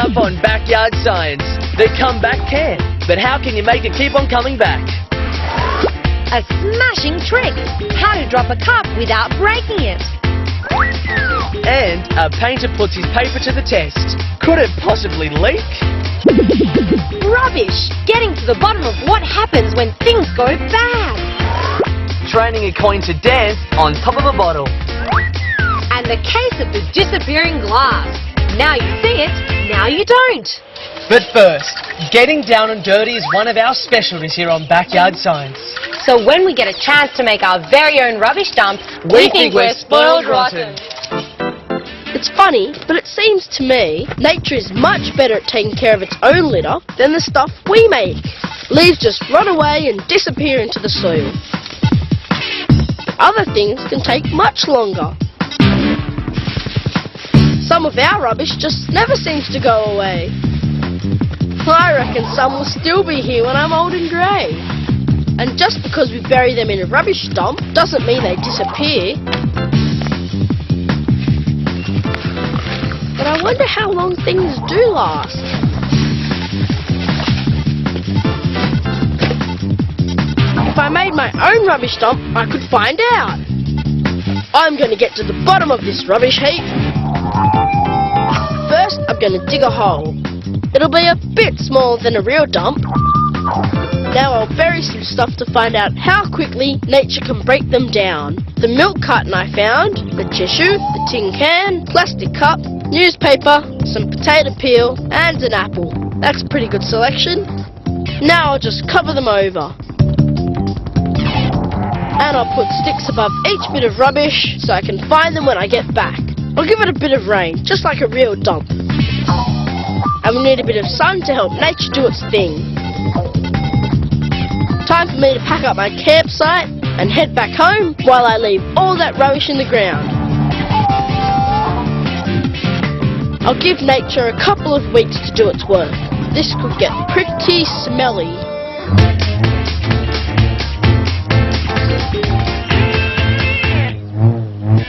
up on Backyard Science. The comeback can, but how can you make it keep on coming back? A smashing trick. How to drop a cup without breaking it. And a painter puts his paper to the test. Could it possibly leak? Rubbish. Getting to the bottom of what happens when things go bad. Training a coin to dance on top of a bottle. And the case of the disappearing glass. Now you see it, now you don't. But first, getting down and dirty is one of our specialties here on Backyard Science. So when we get a chance to make our very own rubbish dump, we think we're spoiled rotten. It's funny, but it seems to me nature is much better at taking care of its own litter than the stuff we make. Leaves just run away and disappear into the soil. Other things can take much longer. Some of our rubbish just never seems to go away. I reckon some will still be here when I'm old and grey. And just because we bury them in a rubbish dump doesn't mean they disappear. But I wonder how long things do last. If I made my own rubbish dump, I could find out. I'm going to get to the bottom of this rubbish heap. First, I'm going to dig a hole. It'll be a bit smaller than a real dump. Now I'll bury some stuff to find out how quickly nature can break them down. The milk carton I found, the tissue, the tin can, plastic cup, newspaper, some potato peel and an apple. That's a pretty good selection. Now I'll just cover them over. And I'll put sticks above each bit of rubbish so I can find them when I get back. I'll give it a bit of rain, just like a real dump. And we need a bit of sun to help nature do its thing. Time for me to pack up my campsite and head back home while I leave all that rubbish in the ground. I'll give nature a couple of weeks to do its work. This could get pretty smelly.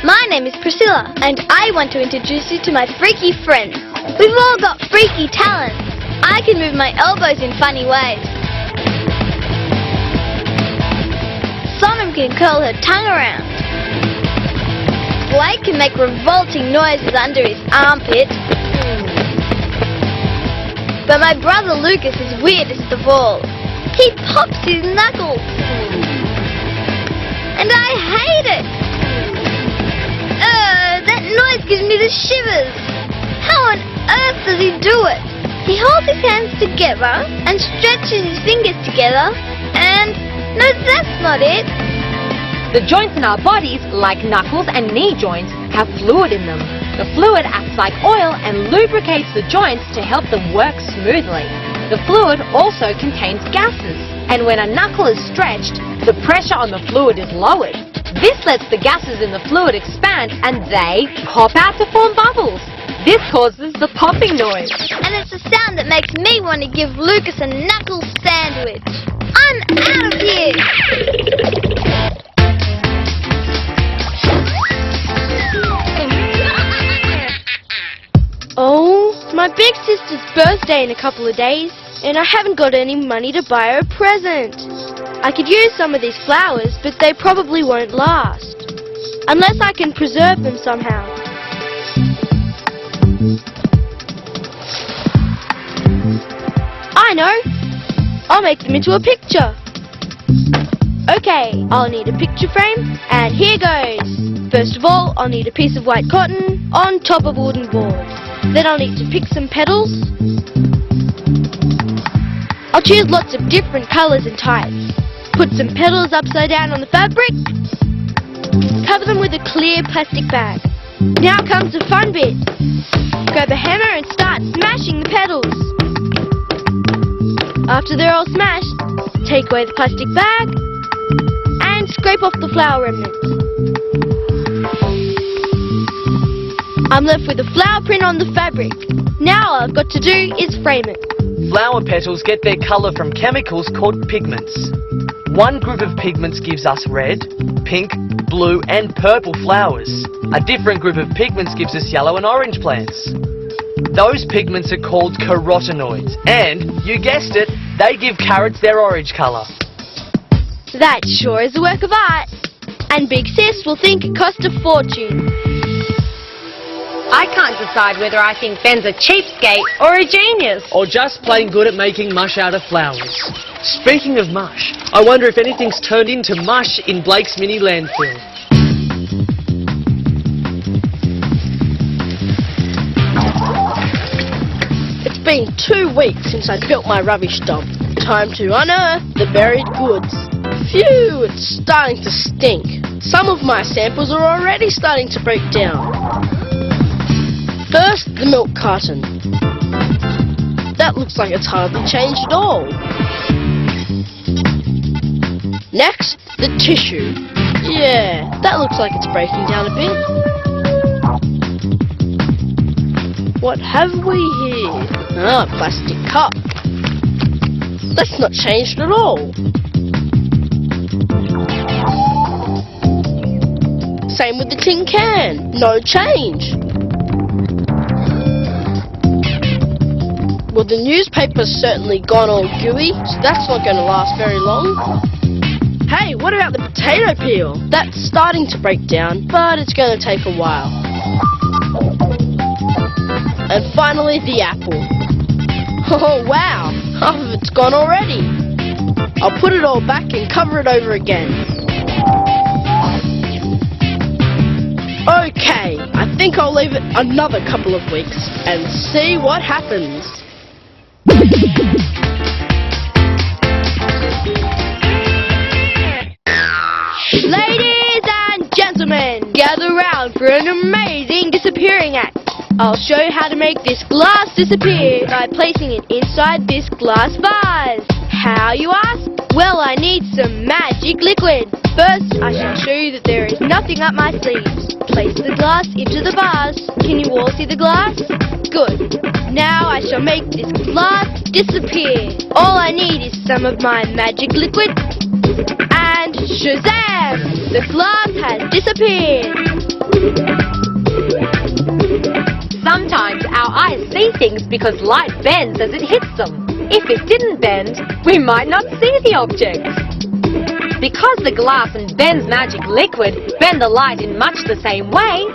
My name is Priscilla, and I want to introduce you to my freaky friends. We've all got freaky talents. I can move my elbows in funny ways. Sonam can curl her tongue around. Blake can make revolting noises under his armpit. But my brother Lucas is weirdest of all. He pops his knuckles. And I hate it. That noise gives me the shivers. How on earth does he do it? He holds his hands together and stretches his fingers together and... no, that's not it. The joints in our bodies, like knuckles and knee joints, have fluid in them. The fluid acts like oil and lubricates the joints to help them work smoothly. The fluid also contains gases, and when a knuckle is stretched, the pressure on the fluid is lowered. This lets the gases in the fluid expand and they pop out to form bubbles. This causes the popping noise. And it's the sound that makes me want to give Lucas a knuckle sandwich. I'm out of here! Oh, my big sister's birthday in a couple of days, and I haven't got any money to buy her a present. I could use some of these flowers, but they probably won't last. Unless I can preserve them somehow. I know! I'll make them into a picture. Okay, I'll need a picture frame, and here goes. First of all, I'll need a piece of white cotton on top of a wooden board. Then I'll need to pick some petals. I'll choose lots of different colours and types. Put some petals upside down on the fabric. Cover them with a clear plastic bag. Now comes the fun bit. Grab a hammer and start smashing the petals. After they're all smashed, take away the plastic bag and scrape off the flower remnants. I'm left with a flower print on the fabric. Now all I've got to do is frame it. Flower petals get their colour from chemicals called pigments. One group of pigments gives us red, pink, blue and purple flowers. A different group of pigments gives us yellow and orange plants. Those pigments are called carotenoids, and, you guessed it, they give carrots their orange colour. That sure is a work of art. And Big Sis will think it cost a fortune. I can't decide whether I think Ben's a cheapskate or a genius. Or just plain good at making mush out of flowers. Speaking of mush, I wonder if anything's turned into mush in Blake's mini landfill. It's been 2 weeks since I built my rubbish dump. Time to unearth the buried goods. Phew, it's starting to stink. Some of my samples are already starting to break down. First, the milk carton. That looks like it's hardly changed at all. Next, the tissue. Yeah, that looks like it's breaking down a bit. What have we here? Ah, plastic cup. That's not changed at all. Same with the tin can. No change. Well, the newspaper's certainly gone all gooey, so that's not going to last very long. Hey, what about the potato peel? That's starting to break down, but it's going to take a while. And finally, the apple. Oh, wow! Half of it's gone already. I'll put it all back and cover it over again. Okay, I think I'll leave it another couple of weeks and see what happens. Ladies and gentlemen, gather round for an amazing disappearing act. I'll show you how to make this glass disappear by placing it inside this glass vase. How, you ask? Well, I need some magic liquid. First, I shall show you that there is nothing up my sleeves. Place the glass into the vase. Can you all see the glass? Good. Now I shall make this glass disappear. All I need is some of my magic liquid. And shazam! The glass has disappeared. Sometimes our eyes see things because light bends as it hits them. If it didn't bend, we might not see the object. Because the glass and Ben's magic liquid bend the light in much the same way,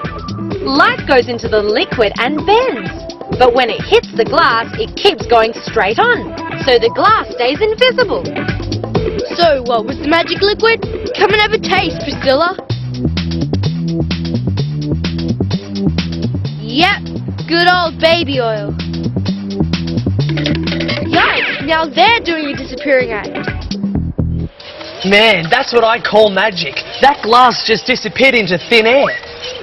light goes into the liquid and bends. But when it hits the glass, it keeps going straight on, so the glass stays invisible. So, what was the magic liquid? Come and have a taste, Priscilla. Yep, good old baby oil. Yikes, now they're doing a disappearing act. Man, that's what I call magic. That glass just disappeared into thin air.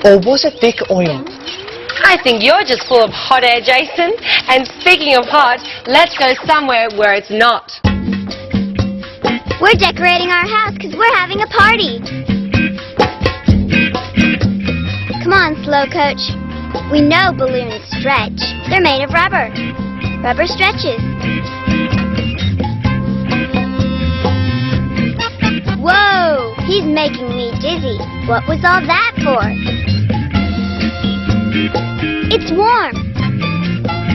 Or was it thick oil? I think you're just full of hot air, Jason. And speaking of hot, let's go somewhere where it's not. We're decorating our house because we're having a party. Come on, Slow Coach. We know balloons stretch. They're made of rubber. Rubber stretches. Whoa! He's making me dizzy. What was all that for? It's warm.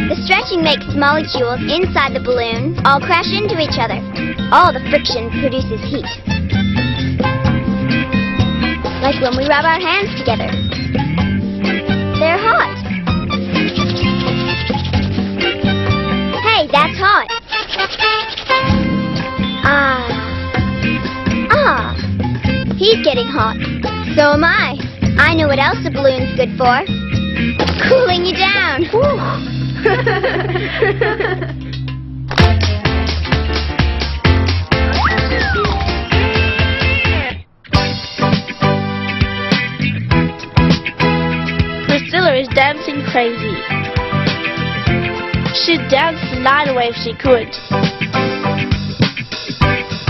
The stretching makes molecules inside the balloon all crash into each other. All the friction produces heat. Like when we rub our hands together. They're hot. Hey, that's hot. He's getting hot. So am I. I know what else a balloon's good for. Cooling you down. Priscilla is dancing crazy. She'd dance the night away if she could.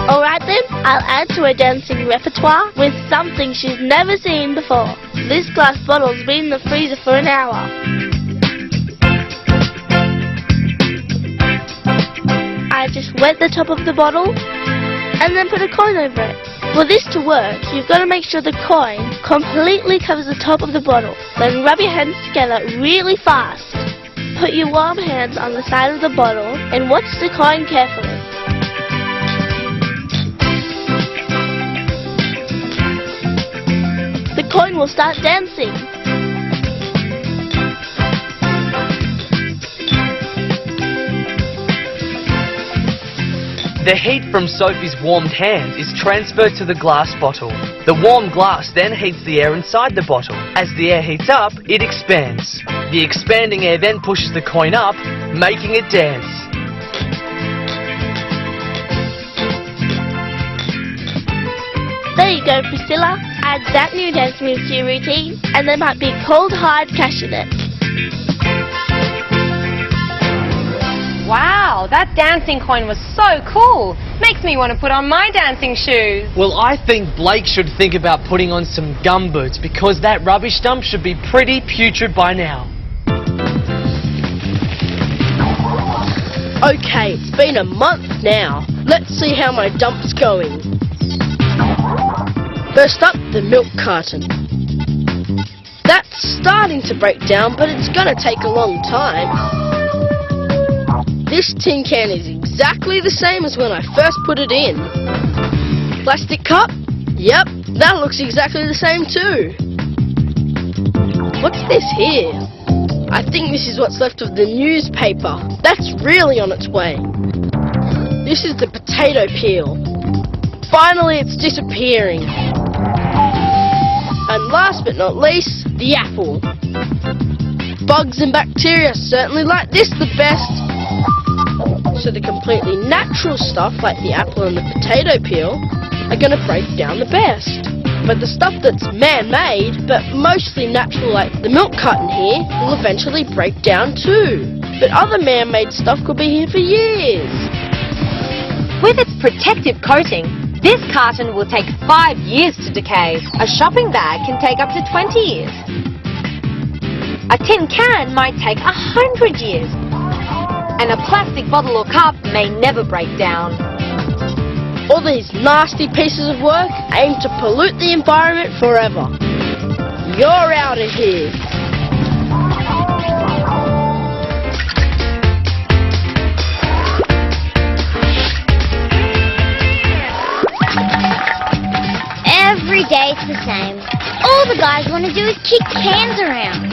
Alright then, I'll add to her dancing repertoire with something she's never seen before. This glass bottle's been in the freezer for an hour. I just wet the top of the bottle and then put a coin over it. For this to work, you've got to make sure the coin completely covers the top of the bottle. Then rub your hands together really fast. Put your warm hands on the side of the bottle and watch the coin carefully. The coin will start dancing. The heat from Sophie's warmed hand is transferred to the glass bottle. The warm glass then heats the air inside the bottle. As the air heats up, it expands. The expanding air then pushes the coin up, making it dance. There you go, Priscilla. Add that new dance move to your routine, and there might be cold hard cash in it. Wow, that dancing coin was so cool. Makes me want to put on my dancing shoes. Well, I think Blake should think about putting on some gumboots because that rubbish dump should be pretty putrid by now. Okay, it's been a month now. Let's see how my dump's going. First up, the milk carton. That's starting to break down, but it's gonna take a long time. This tin can is exactly the same as when I first put it in. Plastic cup? Yep, that looks exactly the same too. What's this here? I think this is what's left of the newspaper. That's really on its way. This is the potato peel. Finally, it's disappearing. And last but not least, the apple. Bugs and bacteria certainly like this the best. So the completely natural stuff like the apple and the potato peel are going to break down the best. But the stuff that's man-made, but mostly natural like the milk carton here, will eventually break down too. But other man-made stuff could be here for years. With its protective coating, this carton will take 5 years to decay. A shopping bag can take up to 20 years. A tin can might take 100 years. And a plastic bottle or cup may never break down. All these nasty pieces of work aim to pollute the environment forever. You're out of here. Every day it's the same. All the guys want to do is kick cans around.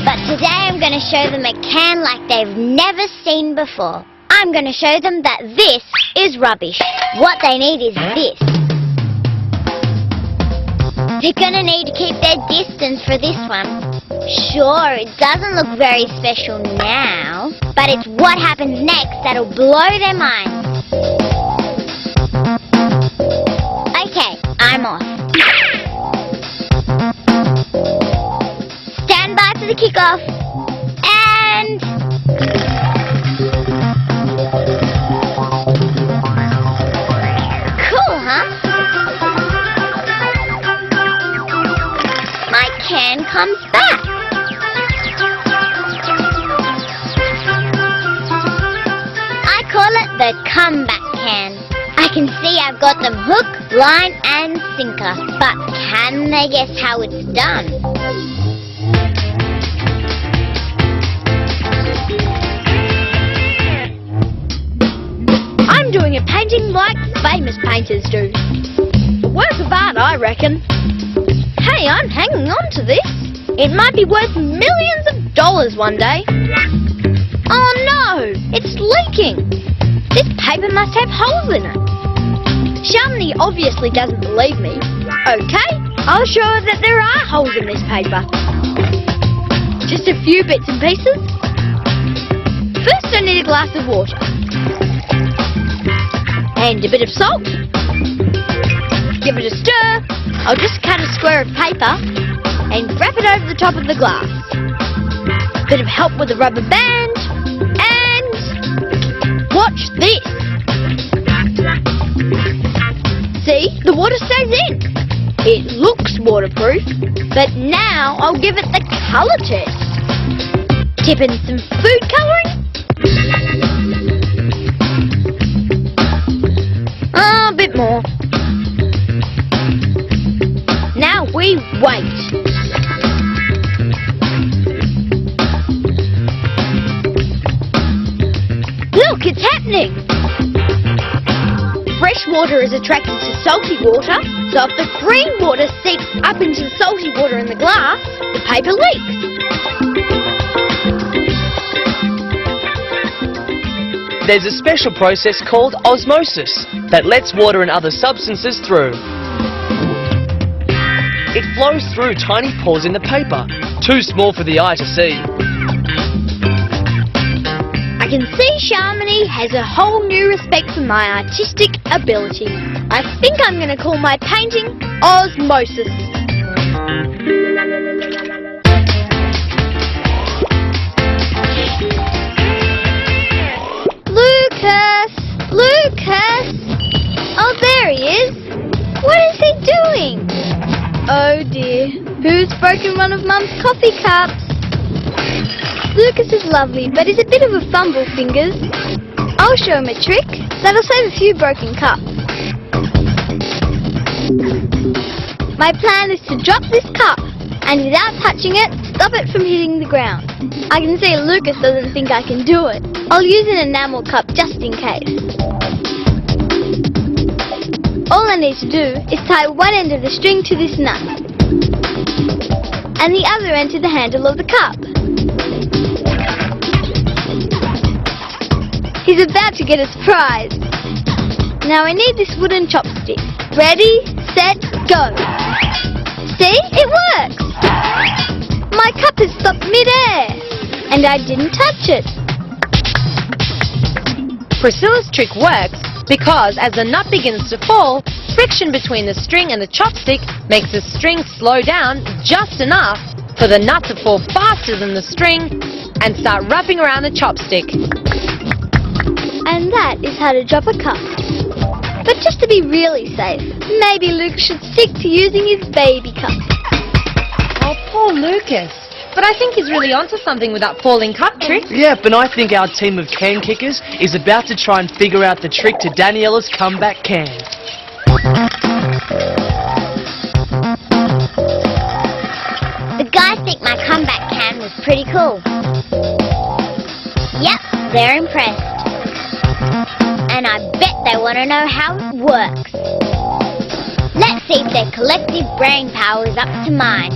But today I'm going to show them a can like they've never seen before. I'm going to show them that this is rubbish. What they need is this. They're going to need to keep their distance for this one. Sure, it doesn't look very special now, but it's what happens next that'll blow their minds. Okay, I'm off. Stand by for the kickoff. And... cool, huh? My can comes back. I call it the comeback can. I can see I've got them hook, line and sinker. But can they guess how it's done? I'm doing a painting like famous painters do. A work of art, I reckon. Hey, I'm hanging on to this. It might be worth millions of dollars one day. Oh no, it's leaking. This paper must have holes in it. Shamini obviously doesn't believe me. Okay, I'll show her that there are holes in this paper. Just a few bits and pieces. First I need a glass of water. And a bit of salt. Give it a stir. I'll just cut a square of paper and wrap it over the top of the glass. Bit of help with a rubber band. And watch this. See, the water stays in. It looks waterproof, but now I'll give it the colour test. Tip in some food colouring. A bit more. Now we wait. happening? Fresh water is attracted to salty water, so if the green water seeps up into the salty water in the glass, the paper leaks. There's a special process called osmosis that lets water and other substances through. It flows through tiny pores in the paper, too small for the eye to see. I can see Sharmini has a whole new respect for my artistic ability. I think I'm going to call my painting Osmosis. Lucas! Oh, there he is. What is he doing? Oh dear, who's broken one of Mum's coffee cups? Lucas is lovely, but he's a bit of a fumble fingers. I'll show him a trick that'll save a few broken cups. My plan is to drop this cup, and without touching it, stop it from hitting the ground. I can see Lucas doesn't think I can do it. I'll use an enamel cup just in case. All I need to do is tie one end of the string to this nut, and the other end to the handle of the cup. He's about to get a surprise. Now I need this wooden chopstick. Ready, set, go. See? It works! My cup has stopped mid-air, and I didn't touch it. Priscilla's trick works because as the nut begins to fall, friction between the string and the chopstick makes the string slow down just enough for the nut to fall faster than the string and start wrapping around the chopstick. And that is how to drop a cup. But just to be really safe, maybe Luke should stick to using his baby cup. Oh, poor Lucas. But I think he's really onto something with that falling cup trick. Yep, and I think our team of can kickers is about to try and figure out the trick to Daniella's comeback can. The guys think my comeback can was pretty cool. Yep, they're impressed. And I bet they want to know how it works. Let's see if their collective brain power is up to mine.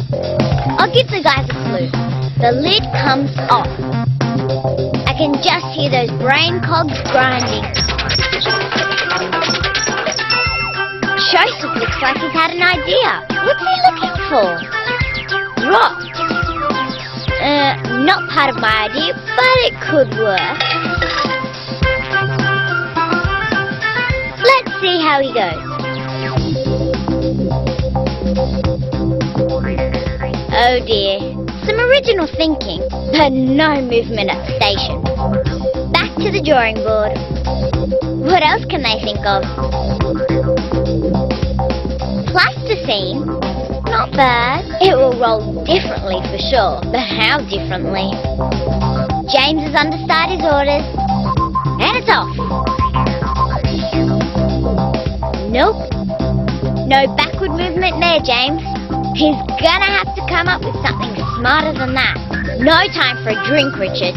I'll give the guys a clue. The lid comes off. I can just hear those brain cogs grinding. Joseph looks like he's had an idea. What's he looking for? Rock. Not part of my idea, but it could work. Let's see how he goes. Oh dear. Some original thinking, but no movement at the station. Back to the drawing board. What else can they think of? Plasticine? Not bad. It will roll differently for sure, but how differently? James has understood his orders. And it's off. Nope. No backward movement there, James. He's gonna have to come up with something smarter than that. No time for a drink, Richard.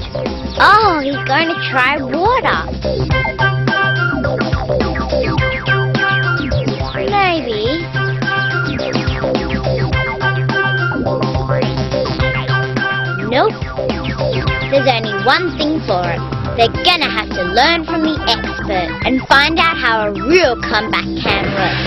Oh, he's going to try water. Maybe. Nope. There's only one thing for it. They're gonna have to learn from the expert and find out how a real comeback can work.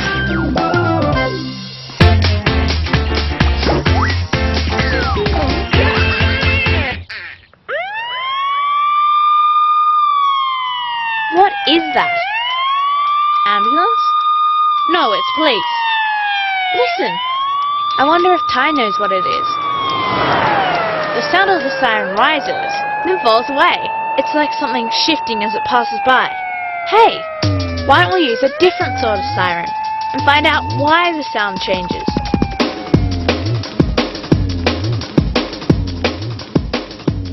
What is that? Ambulance? No, it's police. Listen. I wonder if Ty knows what it is. The sound of the siren rises, then falls away. It's like something shifting as it passes by. Hey, why don't we use a different sort of siren and find out why the sound changes?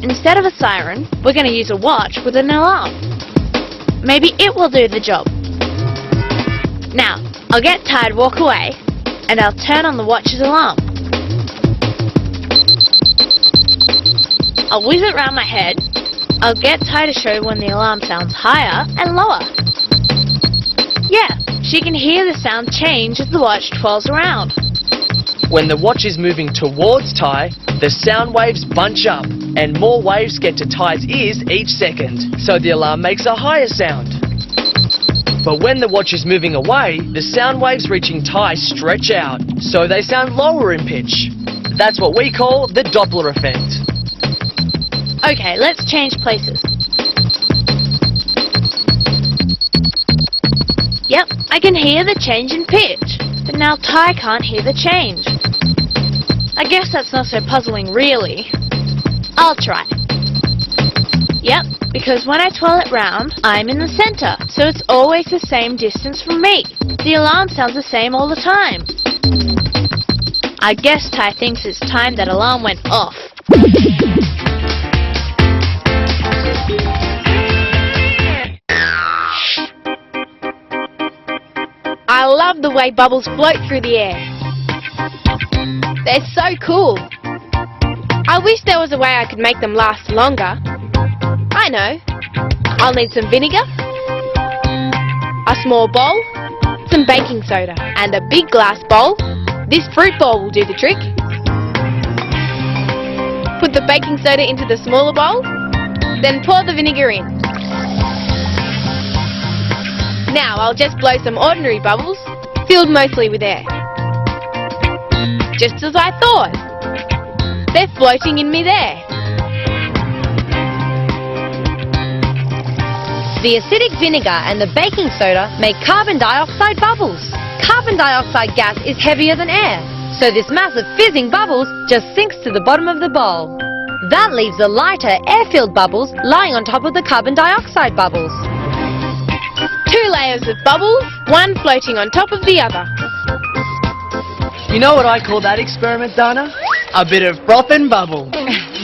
Instead of a siren, we're going to use a watch with an alarm. Maybe it will do the job. Now, I'll get Ty to walk away, and I'll turn on the watch's alarm. I'll whiz it round my head, I'll get Ty to show when the alarm sounds higher and lower. Yeah, she can hear the sound change as the watch twirls around. When the watch is moving towards Ty, the sound waves bunch up and more waves get to Ty's ears each second, so the alarm makes a higher sound. But when the watch is moving away, the sound waves reaching Ty stretch out, so they sound lower in pitch. That's what we call the Doppler effect. Okay, let's change places. Yep, I can hear the change in pitch, but now Ty can't hear the change. I guess that's not so puzzling, really. I'll try. Yep, because when I twirl it round, I'm in the center, so it's always the same distance from me. The alarm sounds the same all the time. I guess Ty thinks it's time that alarm went off. I love the way bubbles float through the air. They're so cool. I wish there was a way I could make them last longer. I know. I'll need some vinegar, a small bowl, some baking soda, and a big glass bowl. This fruit bowl will do the trick. Put the baking soda into the smaller bowl, then pour the vinegar in. Now I'll just blow some ordinary bubbles, filled mostly with air. Just as I thought. They're floating in midair. The acidic vinegar and the baking soda make carbon dioxide bubbles. Carbon dioxide gas is heavier than air, so this mass of fizzing bubbles just sinks to the bottom of the bowl. That leaves the lighter air-filled bubbles lying on top of the carbon dioxide bubbles. 2 layers of bubbles, one floating on top of the other. You know what I call that experiment, Dana? A bit of froth and bubble.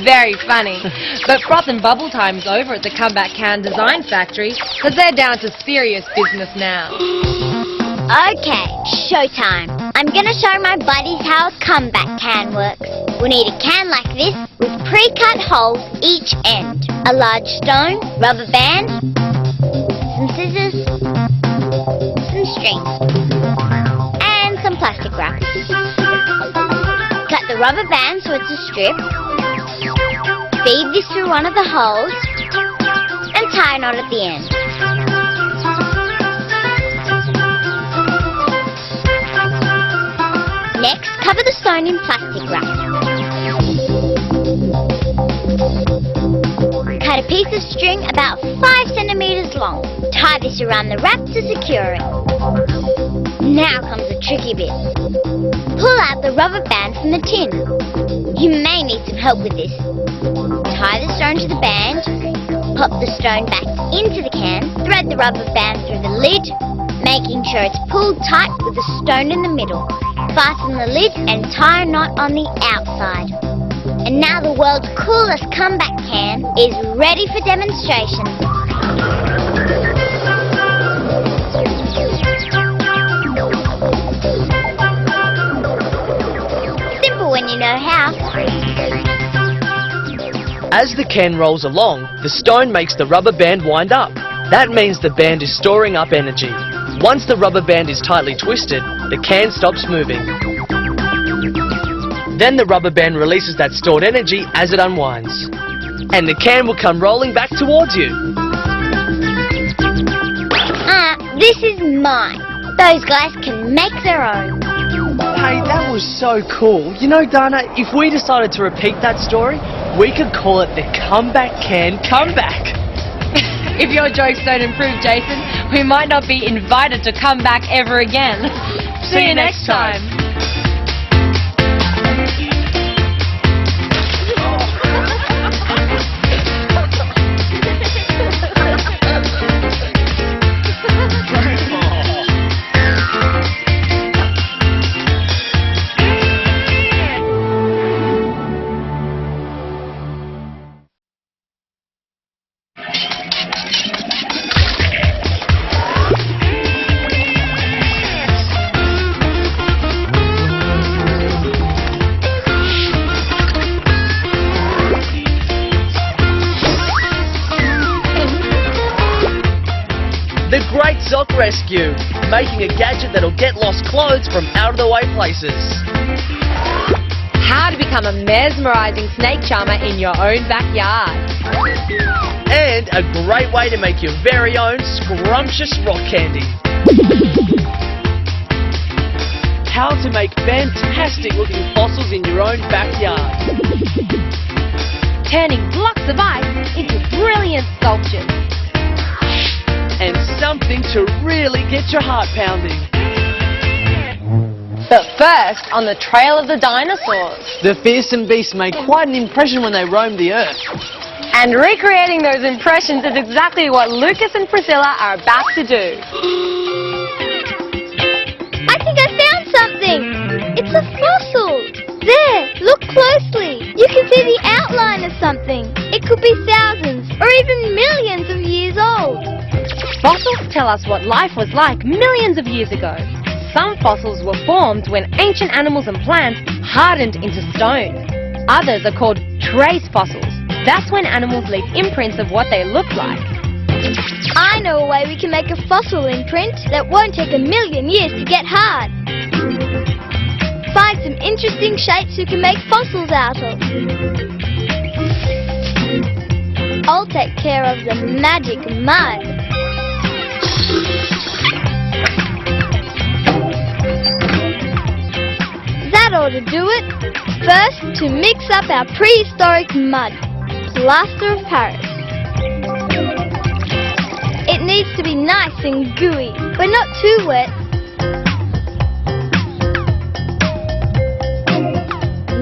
Very funny. But froth and bubble time's over at the Comeback Can Design Factory, because they're down to serious business now. Okay, showtime. I'm gonna show my buddies how a comeback can works. We'll need a can like this with pre-cut holes each end, a large stone, rubber band, some scissors, some string, and some plastic wrap. Cut the rubber band so it's a strip. Feed this through one of the holes and tie a knot at the end. Next, cover the stone in plastic wrap. Cut a piece of string about 5 centimeters long. Tie this around the wrap to secure it. Now comes the tricky bit. Pull out the rubber band from the tin. You may need some help with this. Tie the stone to the band, pop the stone back into the can, thread the rubber band through the lid, making sure it's pulled tight with the stone in the middle. Fasten the lid and tie a knot on the outside. And now the world's coolest comeback can is ready for demonstration. Simple when you know how. As the can rolls along, the stone makes the rubber band wind up. That means the band is storing up energy. Once the rubber band is tightly twisted, the can stops moving. Then the rubber band releases that stored energy as it unwinds. And the can will come rolling back towards you. This is mine. Those guys can make their own. Hey, that was so cool. You know, Dana, if we decided to repeat that story, we could call it the Comeback Can Comeback. If your jokes don't improve, Jason, we might not be invited to come back ever again. See you next time. rescue, making a gadget that'll get lost clothes from out-of-the-way places. How to become a mesmerising snake charmer in your own backyard. And a great way to make your very own scrumptious rock candy. How to make fantastic looking fossils in your own backyard. Turning blocks of ice into brilliant sculptures. And something to really get your heart pounding. But first, on the trail of the dinosaurs. The fearsome beasts made quite an impression when they roamed the earth. And recreating those impressions is exactly what Lucas and Priscilla are about to do. I think I found something. It's a fossil. There, look closely. You can see the outline of something. It could be thousands or even millions of years old. Fossils tell us what life was like millions of years ago. Some fossils were formed when ancient animals and plants hardened into stone. Others are called trace fossils. That's when animals leave imprints of what they look like. I know a way we can make a fossil imprint that won't take a million years to get hard. Find some interesting shapes you can make fossils out of. I'll take care of the magic mud. That ought to do it. First, to mix up our prehistoric mud, plaster of Paris. It needs to be nice and gooey, but not too wet.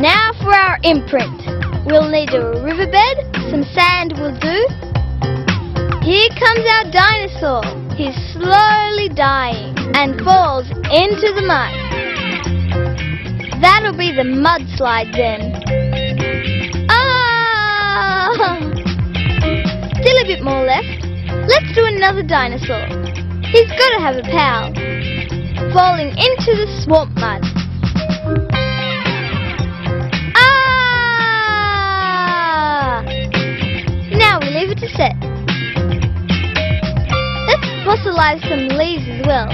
Now for our imprint. We'll need a riverbed, some sand will do. Here comes our dinosaur. He's slowly dying and falls into the mud. That'll be the mudslide then. Ah! Still a bit more left. Let's do another dinosaur. He's got to have a pal. Falling into the swamp mud. Ah! Now we leave it to set. Let's fossilize some leaves as well.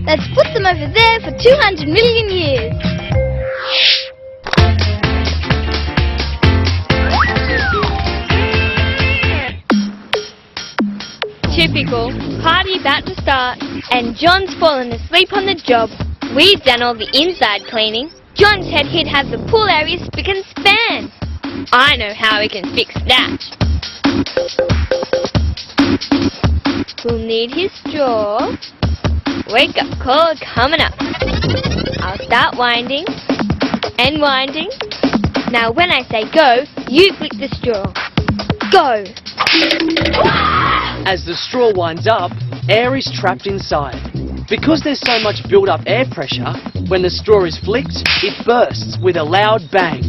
Let's put them over there for 200 million years. Typical. Party about to start, and John's fallen asleep on the job. We've done all the inside cleaning. John's head he'd have the pool area spick and span. I know how we can fix that. We'll need his straw. Wake up call coming up. I'll start winding and winding. Now when I say go, you flick the straw. Go! As the straw winds up, air is trapped inside. Because there's so much built-up air pressure, when the straw is flicked, it bursts with a loud bang.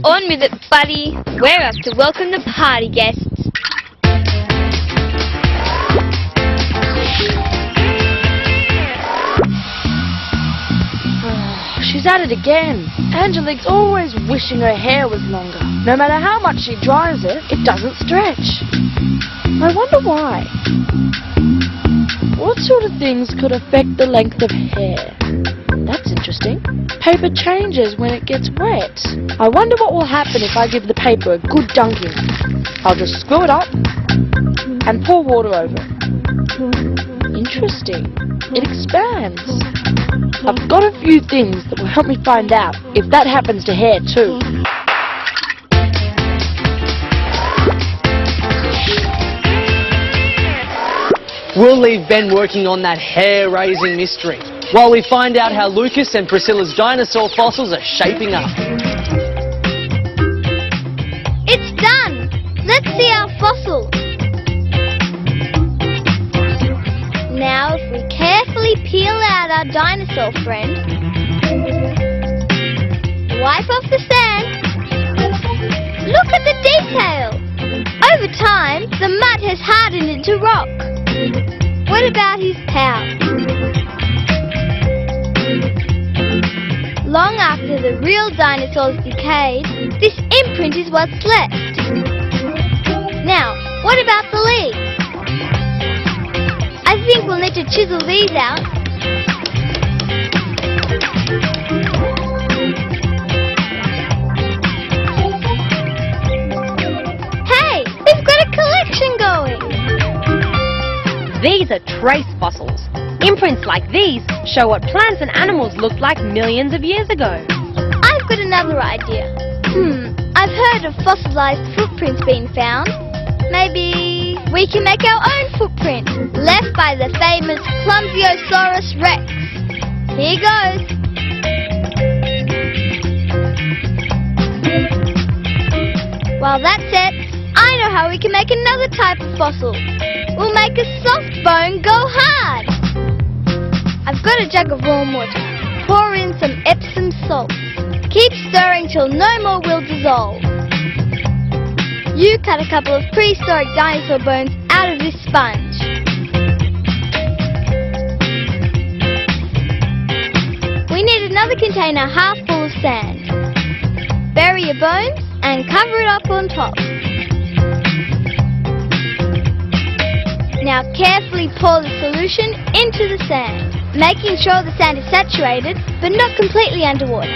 On with it, buddy. We're up to welcome the party guests. She's at it again. Angelique's always wishing her hair was longer. No matter how much she dries it, it doesn't stretch. I wonder why. What sort of things could affect the length of hair? That's interesting. Paper changes when it gets wet. I wonder what will happen if I give the paper a good dunking. I'll just screw it up and pour water over it. Interesting. It expands. I've got a few things that will help me find out if that happens to hair too. We'll leave Ben working on that hair-raising mystery, while we find out how Lucas and Priscilla's dinosaur fossils are shaping up. It's done! Let's see our fossil. Now if we carefully peel out our dinosaur friend, wipe off the sand, look at the detail! Over time, the mud has hardened into rock. What about his pal? Long after the real dinosaurs decayed, this imprint is what's left. Now, what about the leaves? I think we'll need to chisel these out. Hey, we've got a collection going! These are trace fossils. Imprints like these show what plants and animals looked like millions of years ago. I've got another idea. I've heard of fossilized footprints being found. Maybe we can make our own footprint, left by the famous Clumsiosaurus rex. Here goes. While that's it, I know how we can make another type of fossil. We'll make a soft bone go hard. I've got a jug of warm water. Pour in some Epsom salts. Keep stirring till no more will dissolve. You cut a couple of prehistoric dinosaur bones out of this sponge. We need another container half full of sand. Bury your bones and cover it up on top. Now carefully pour the solution into the sand, making sure the sand is saturated but not completely underwater.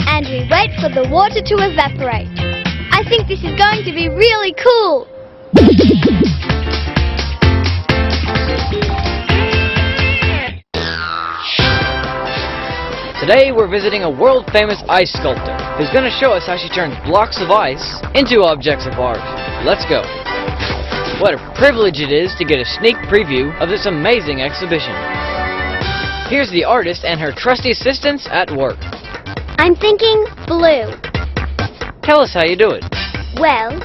And we wait for the water to evaporate. I think this is going to be really cool. Today we're visiting a world-famous ice sculptor who's going to show us how she turns blocks of ice into objects of art. Let's go. What a privilege it is to get a sneak preview of this amazing exhibition. Here's the artist and her trusty assistants at work. I'm thinking blue. Tell us how you do it. Well,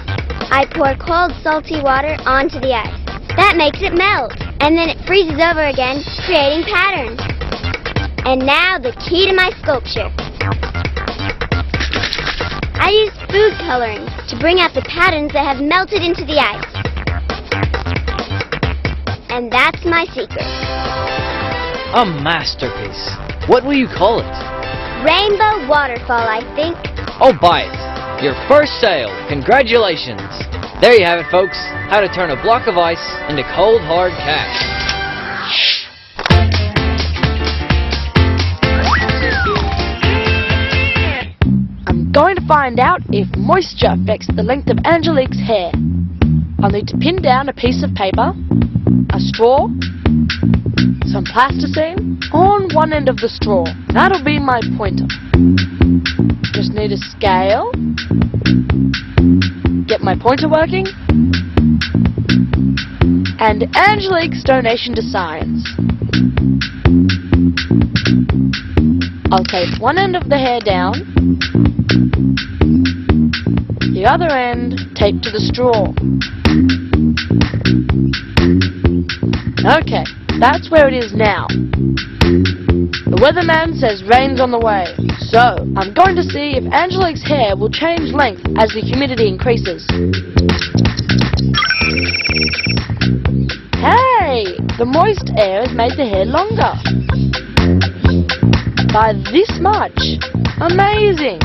I pour cold salty water onto the ice. That makes it melt, and then it freezes over again, creating patterns. And now the key to my sculpture. I use food coloring to bring out the patterns that have melted into the ice. And that's my secret. A masterpiece. What will you call it? Rainbow waterfall, I think. Oh, buy it. Your first sale. Congratulations. There you have it, folks. How to turn a block of ice into cold, hard cash. I'm going to find out if moisture affects the length of Angelique's hair. I'll need to pin down a piece of paper, a straw, some plasticine on one end of the straw. That'll be my pointer. Just need a scale. Get my pointer working. And Angelique's donation to science. I'll tape one end of the hair down. The other end taped to the straw. Okay, that's where it is now. The weatherman says rain's on the way, so I'm going to see if Angelique's hair will change length as the humidity increases. Hey, the moist air has made the hair longer. By this much. Amazing.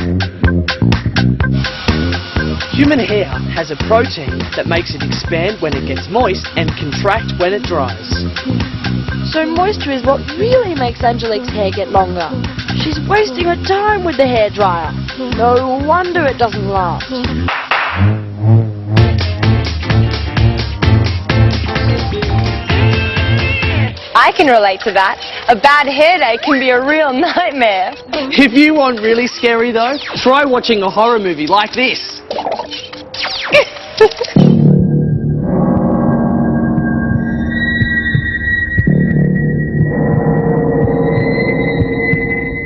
Human hair has a protein that makes it expand when it gets moist and contract when it dries. So moisture is what really makes Angelique's hair get longer. She's wasting her time with the hairdryer. No wonder it doesn't last. I can relate to that. A bad hair day can be a real nightmare. If you want really scary though, try watching a horror movie like this.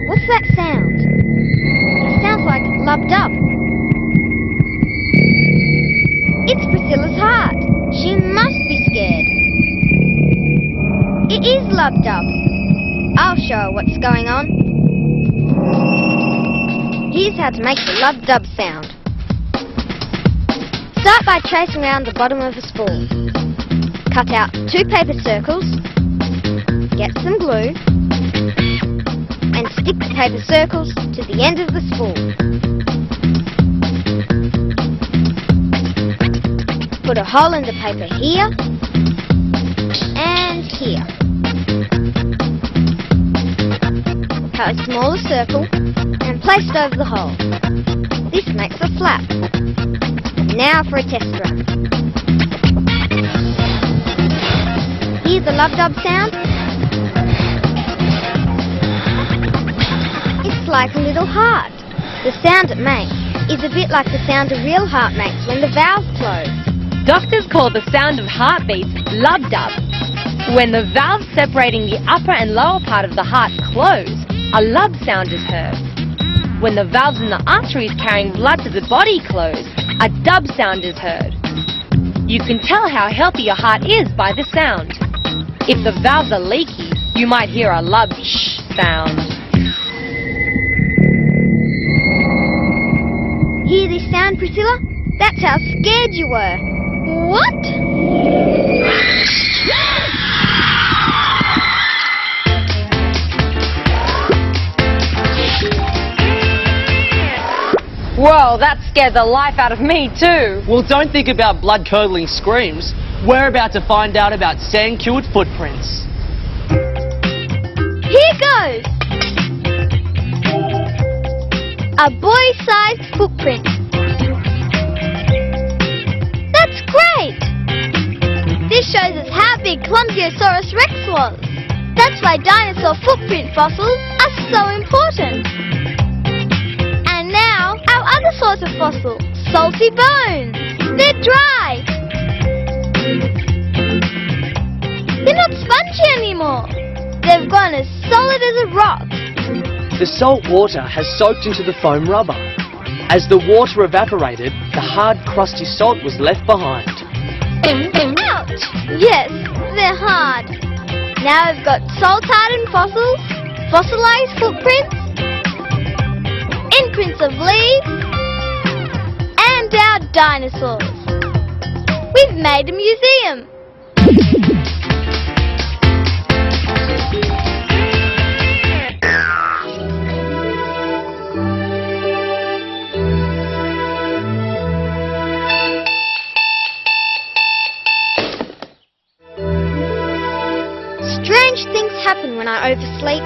What's that sound? It sounds like lubbed up. It's Priscilla's heart. She must be scared. It is lubbed up. I'll show her what's going on. Here's how to make the lubbed up sound. Start by tracing around the bottom of a spool. Cut out 2 paper circles. Get some glue. and stick the paper circles to the end of the spool. Put a hole in the paper here and here. Cut a smaller circle and place it over the hole. This makes a flap. Now for a test run. Hear the lub-dub sound? It's like a little heart. The sound it makes is a bit like the sound a real heart makes when the valves close. Doctors call the sound of heartbeats lub-dub. When the valves separating the upper and lower part of the heart close, a lub sound is heard. When the valves in the arteries carrying blood to the body close, a dub sound is heard. You can tell how healthy your heart is by the sound. If the valves are leaky, you might hear a lub shh sound. Hear this sound, Priscilla? That's how scared you were. What? Whoa, that scared the life out of me too. Well, don't think about blood-curdling screams. We're about to find out about sand-cured footprints. Here goes! A boy-sized footprint. That's great! This shows us how big Clumsiosaurus rex was. That's why dinosaur footprint fossils are so important. And now, our other sort of fossil, salty bones. They're dry. They're not spongy anymore. They've gone as solid as a rock. The salt water has soaked into the foam rubber. As the water evaporated, the hard, crusty salt was left behind. Ouch! Yes, they're hard. Now we've got salt-hardened fossils, fossilized footprints, imprints of leaves, and our dinosaurs. We've made a museum. Strange things happen when I oversleep.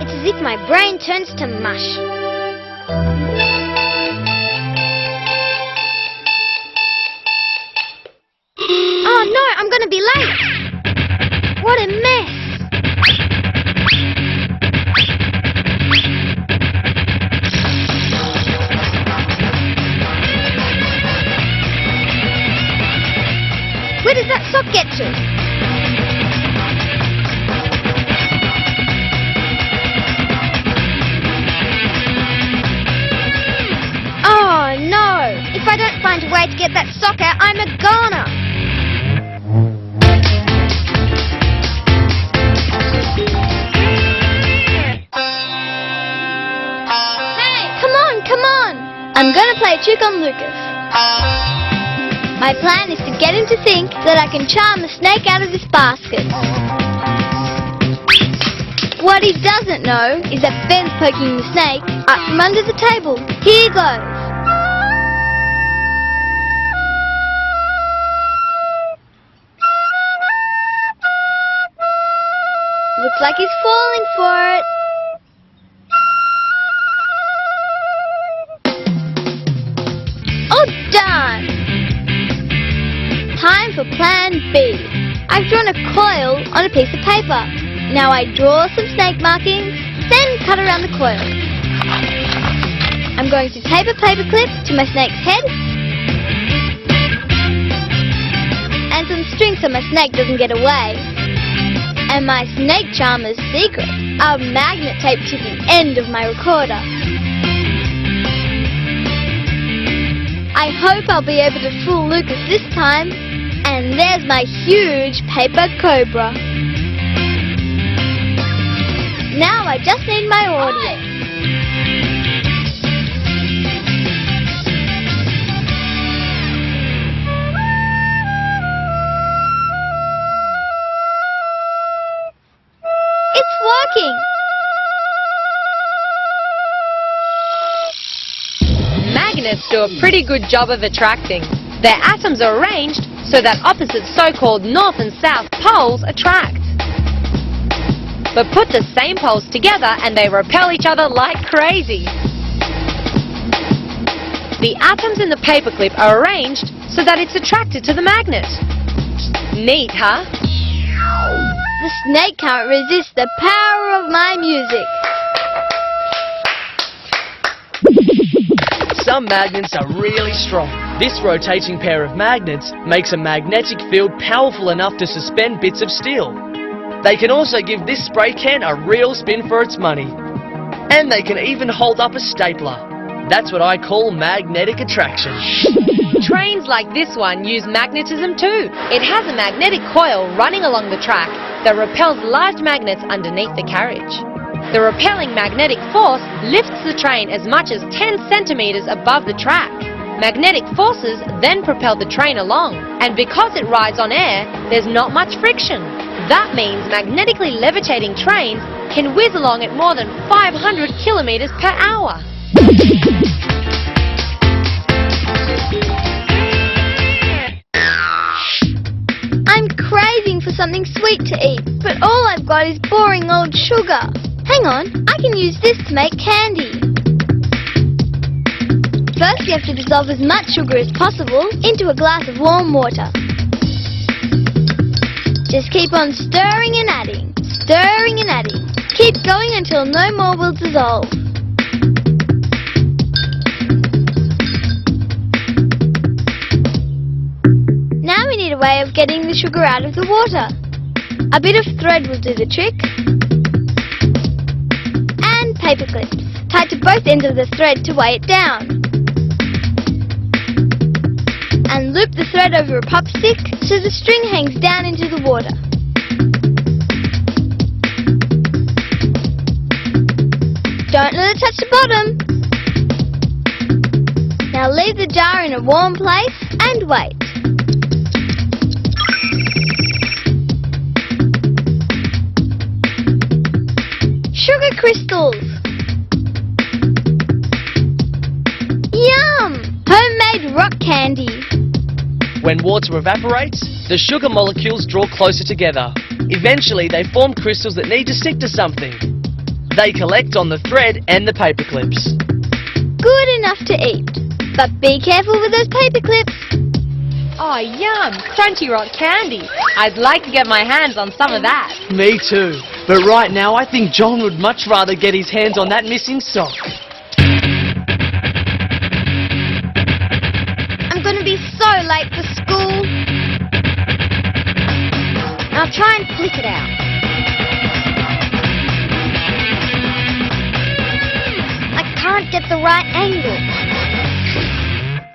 It's as if my brain turns to mush. Oh no, I'm going to be late. What a mess. Where does that sock get to? Oh no! If I don't find a way to get that sock out, I'm a goner! Hey! Come on, come on! I'm gonna play a trick on Lucas. My plan is to get him to think that I can charm the snake out of this basket. What he doesn't know is that Ben's poking the snake up from under the table. Here goes. Looks like he's falling for it. Oh, darn! Time for plan B. I've drawn a coil on a piece of paper. Now I draw some snake markings, then cut around the coil. I'm going to tape a paper clip to my snake's head and some string so my snake doesn't get away. And my snake charmer's secret, a magnet taped to the end of my recorder. I hope I'll be able to fool Lucas this time. And there's my huge paper cobra. Now I just need my audience. magnets do a pretty good job of attracting. Their atoms are arranged so that opposite so-called north and south poles attract. But put the same poles together and they repel each other like crazy. The atoms in the paperclip are arranged so that it's attracted to the magnet. Neat, huh? The snake can't resist the power of my music. Some magnets are really strong. This rotating pair of magnets makes a magnetic field powerful enough to suspend bits of steel. They can also give this spray can a real spin for its money. And they can even hold up a stapler. That's what I call magnetic attraction. Trains like this one use magnetism too. It has a magnetic coil running along the track that repels large magnets underneath the carriage. The repelling magnetic force lifts the train as much as 10 centimeters above the track. Magnetic forces then propel the train along, and because it rides on air, there's not much friction. That means magnetically levitating trains can whiz along at more than 500 kilometers per hour. I'm craving for something sweet to eat, but all I've got is boring old sugar. Hang on, I can use this to make candy. First you have to dissolve as much sugar as possible into a glass of warm water. Just keep on stirring and adding, stirring and adding. Keep going until no more will dissolve. Now we need a way of getting the sugar out of the water. A bit of thread will do the trick. And paper clips tied to both ends of the thread to weigh it down. And loop the thread over a pop stick so the string hangs down into the water. Don't let it touch the bottom. Now leave the jar in a warm place and wait. Sugar crystals. Yum! Homemade rock candy. When water evaporates, the sugar molecules draw closer together. Eventually, they form crystals that need to stick to something. They collect on the thread and the paper clips. Good enough to eat. But be careful with those paper clips. Oh, yum! Crunchy rock candy. I'd like to get my hands on some of that. Me too. But right now, I think John would much rather get his hands on that missing sock. I'm going to be so late for school. I'll try and flick it out. I can't get the right angle.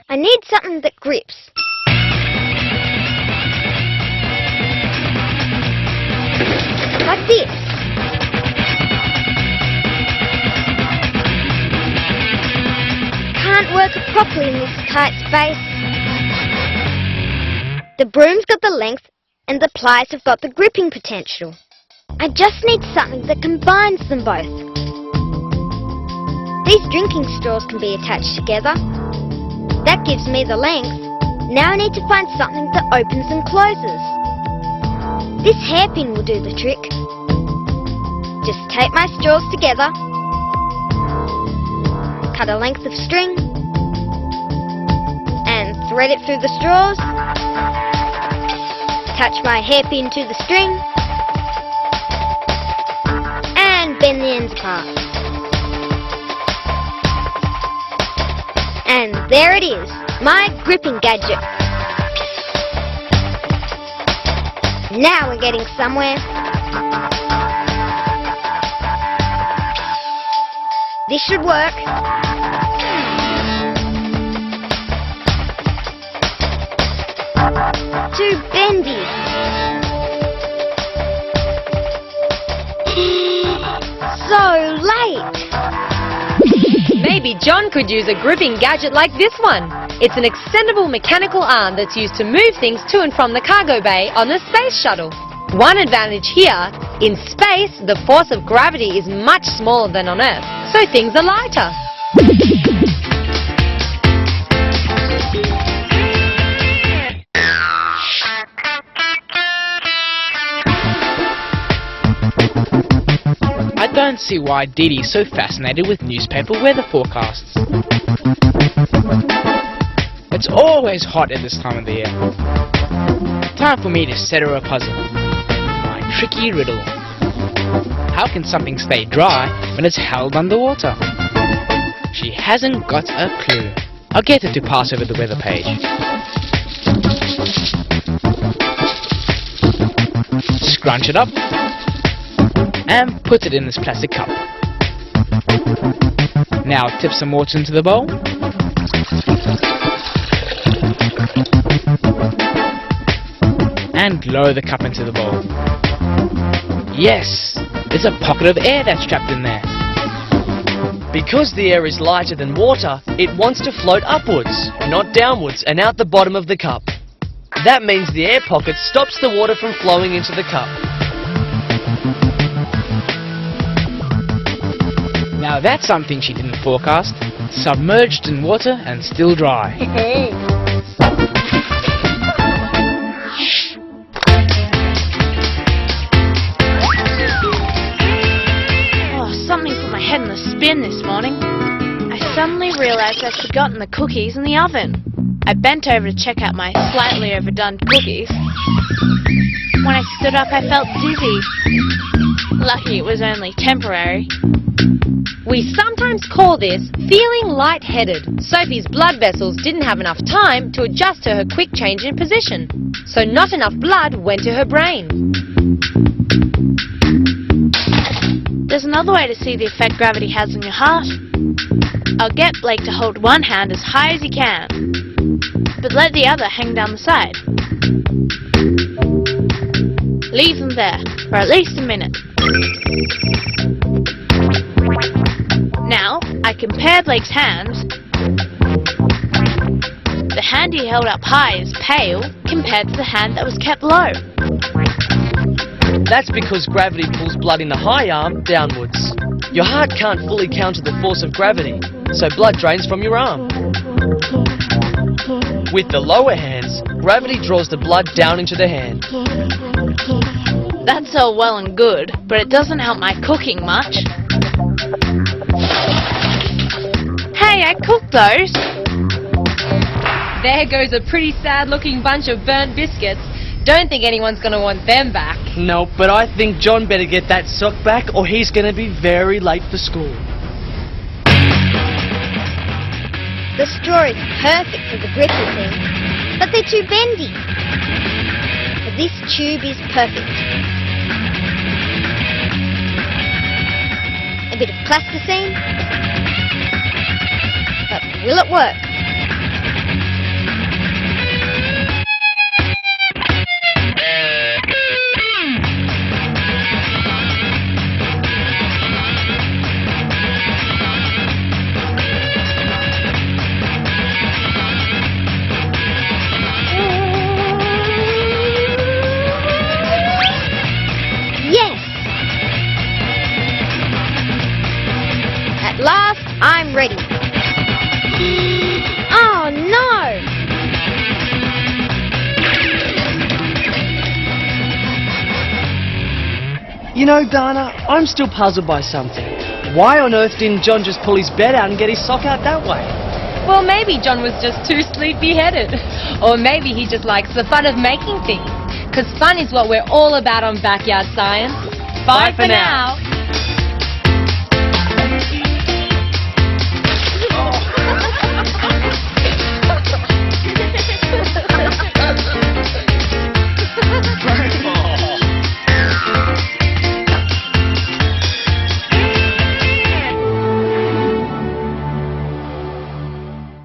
I need something that grips. Like this. Can't work it properly in this tight space. The broom's got the length and the pliers have got the gripping potential. I just need something that combines them both. These drinking straws can be attached together. That gives me the length. Now I need to find something that opens and closes. This hairpin will do the trick. Just tape my straws together, cut a length of string, and thread it through the straws, attach my hairpin to the string, and bend the ends apart. And there it is, my gripping gadget. Now we're getting somewhere. This should work. Too bendy. So late. Maybe John could use a gripping gadget like this one. It's an extendable mechanical arm that's used to move things to and from the cargo bay on the space shuttle. One advantage here, in space the force of gravity is much smaller than on Earth, so things are lighter. Don't see why Dee Dee's so fascinated with newspaper weather forecasts. It's always hot at this time of the year. Time for me to set her a puzzle. My tricky riddle. How can something stay dry when it's held underwater? She hasn't got a clue. I'll get her to pass over the weather page. Scrunch it up and put it in this plastic cup. Now tip some water into the bowl. And lower the cup into the bowl. Yes! There's a pocket of air that's trapped in there. Because the air is lighter than water, it wants to float upwards, not downwards and out the bottom of the cup. That means the air pocket stops the water from flowing into the cup. Now that's something she didn't forecast. Submerged in water and still dry. Something put my head in a spin this morning. I suddenly realised I'd forgotten the cookies in the oven. I bent over to check out my slightly overdone cookies. When I stood up, I felt dizzy. Lucky it was only temporary. We sometimes call this feeling lightheaded. Sophie's blood vessels didn't have enough time to adjust to her quick change in position, so not enough blood went to her brain. There's another way to see the effect gravity has on your heart. I'll get Blake to hold one hand as high as he can, but let the other hang down the side. Leave them there for at least a minute. Now, I compare Blake's hands. The hand he held up high is pale compared to the hand that was kept low. That's because gravity pulls blood in the high arm downwards. Your heart can't fully counter the force of gravity, so blood drains from your arm. With the lower hands, gravity draws the blood down into the hand. That's all well and good, but it doesn't help my cooking much. Hey, I cooked those. There goes a pretty sad-looking bunch of burnt biscuits. Don't think anyone's going to want them back. No, but I think John better get that sock back or he's going to be very late for school. The straw is perfect for the brittle thing, but they're too bendy. But this tube is perfect. A bit of plasticine, but will it work? At last, I'm ready. Oh no! You know, Dana, I'm still puzzled by something. Why on earth didn't John just pull his bed out and get his sock out that way? Well, maybe John was just too sleepy-headed. Or maybe he just likes the fun of making things. Because fun is what we're all about on Backyard Science. Bye for now.